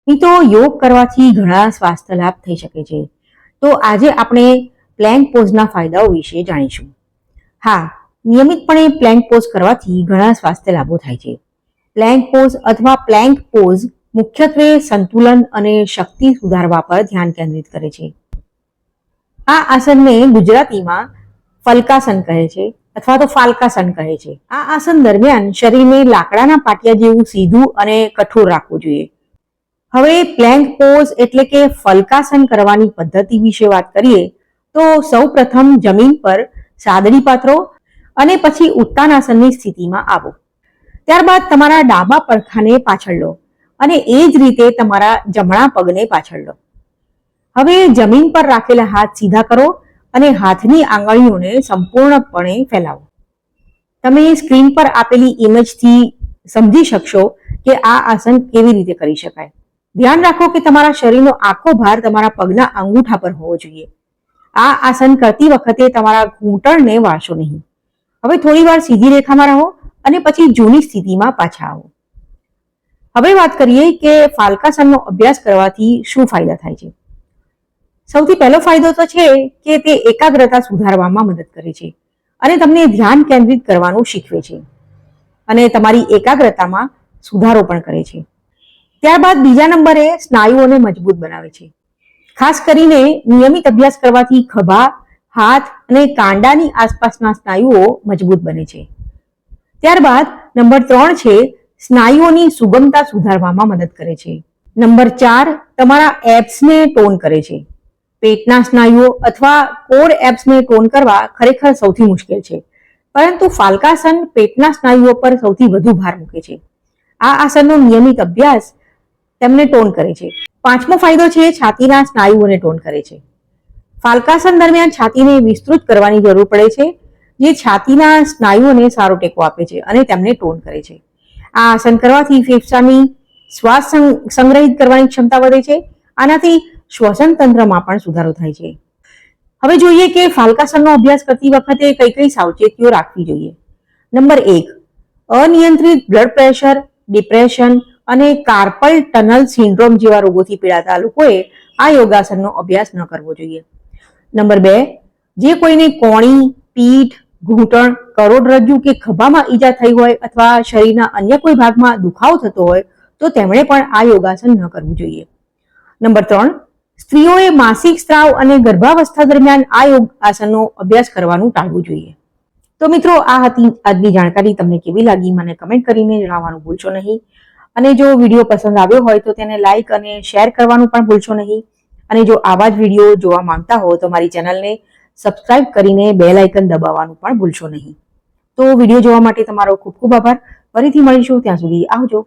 મિત્રો, યોગ કરવાથી ઘણા સ્વાસ્થ્ય લાભ થઈ શકે છે. તો આજે આપણે પ્લેન્ક પોઝના ફાયદાઓ વિશે જાણીશું. હા, નિયમિતપણે પ્લેન્ક પોઝ કરવાથી ઘણા સ્વાસ્થ્ય લાભો થાય છે. પ્લેન્ક પોઝ અથવા પ્લેન્ક પોઝ મુખ્યત્વે સંતુલન અને શક્તિ સુધારવા પર ધ્યાન કેન્દ્રિત કરે છે. આ આસનને ગુજરાતીમાં ફલકાસન કહે છે અથવા તો ફાલકાસન કહે છે. આ આસન દરમિયાન શરીરને લાકડાના પાટિયા જેવું સીધું અને કઠોર રાખવું જોઈએ. હવે પ્લેન્ક પોઝ એટલે કે ફલકાસન કરવાની પદ્ધતિ વિશે વાત કરીએ તો સૌપ્રથમ જમીન પર સાદડી પાથરો અને પછી ઉત્તાનાસનની સ્થિતિમાં આવો. ત્યારબાદ તમારા ડાબા પડખાને પાછળ લો અને એ જ રીતે તમારા જમણા પગને પાછળ લો. હવે જમીન પર રાખેલા હાથ સીધા કરો અને હાથની આંગળીઓને સંપૂર્ણપણે ફેલાવો. તમે સ્ક્રીન પર આપેલી ઇમેજથી સમજી શકશો કે આ આસન કેવી રીતે કરી શકાય. ધ્યાન રાખો કે તમારા શરીરનો આખો ભાર તમારા પગના અંગૂઠા પર હોવો જોઈએ. આ આસન કરતી વખતે તમારા ઘૂંટણને વાળશો નહીં. હવે થોડી વાર સીધી રેખામાં રહો અને પછી જૂની સ્થિતિમાં પાછા આવો. હવે વાત કરીએ કે ફાલકાસનનો અભ્યાસ કરવાથી શું ફાયદા થાય છે. સૌથી પહેલો ફાયદો તો છે કે તે એકાગ્રતા સુધારવામાં મદદ કરે છે અને તમને ધ્યાન કેન્દ્રિત કરવાનું શીખવે છે અને તમારી એકાગ્રતામાં સુધારો પણ કરે છે. ત્યારબાદ બીજા નંબરે સ્નાયુઓને મજબૂત બનાવે છે. ખાસ કરીને નિયમિત અભ્યાસ કરવાથી ખભા, હાથ અને કાંડાની આસપાસના સ્નાયુઓ મજબૂત બને છે. ત્યારબાદ નંબર 3 છે સ્નાયુઓની સુગમતા સુધારવામાં મદદ કરે છે. નંબર 4 તમારા એબ્સને ટોન કરે છે. પેટના સ્નાયુઓ અથવા કોર એબ્સને ટોન કરવા ખરેખર સૌથી મુશ્કેલ છે, પરંતુ ફાલકાસન પેટના સ્નાયુઓ પર સૌથી વધુ ભાર મૂકે છે. આ આસનનો નિયમિત અભ્યાસ તેમને ટોન કરે છે. પાંચમો ફાયદો છે છાતીના સ્નાયુઓને ટોન કરે છે. ફાલકાસન દરમિયાન છાતીને વિસ્તૃત કરવાની જરૂર પડે છે, જે છાતીના સ્નાયુઓને સારો ટેકો આપે છે અને તેમને ટોન કરે છે. આ આસન કરવાથી ફેફસાની શ્વાસ સંગ્રહિત કરવાની ક્ષમતા વધે છે. આનાથી શ્વસન તંત્રમાં પણ સુધારો થાય છે. હવે જોઈએ કે ફાલકાસનનો અભ્યાસ કરતી વખતે કઈ કઈ સાવચેતીઓ રાખવી જોઈએ. નંબર 1, અનિયંત્રિત બ્લડ પ્રેશર, ડિપ્રેશન અને કાર્પલ ટનલ સિન્ડ્રોમ જેવા રોગોથી પીડાતા લોકોએ આ યોગાસનનો અભ્યાસ ન કરવો જોઈએ. નંબર 2, જે કોઈને કોણી, પીઠ, ઘૂંટણ, કરોડરજ્જુ કે ખભામાં ઈજા થઈ હોય અથવા શરીરના અન્ય કોઈ ભાગમાં દુખાવો થતો હોય તો તેમણે પણ આ યોગાસન ન કરવું જોઈએ. નંબર 3, સ્ત્રીઓએ માસિક સ્ત્રાવ અને ગર્ભાવસ્થા દરમિયાન આ યોગાસનનો અભ્યાસ કરવાનું ટાળવું જોઈએ. તો મિત્રો, આ હતી આજની જાણકારી. તમને કેવી લાગી મને કમેન્ટ કરીને જણાવવાનું ભૂલશો નહીં. અને જો વિડીયો પસંદ આવ્યો હોય તો તેને લાઈક અને શેર કરવાનું પણ ભૂલશો નહીં. અને જો આવા જ વિડીયો જોવા માંગતા હો તો મારી ચેનલને સબસ્ક્રાઇબ કરીને બેલ આઇકન દબાવવાનું પણ ભૂલશો નહીં. તો વિડીયો જોવા માટે તમારો ખૂબ ખૂબ આભાર. ફરીથી મળીશું, ત્યાં સુધી આવજો.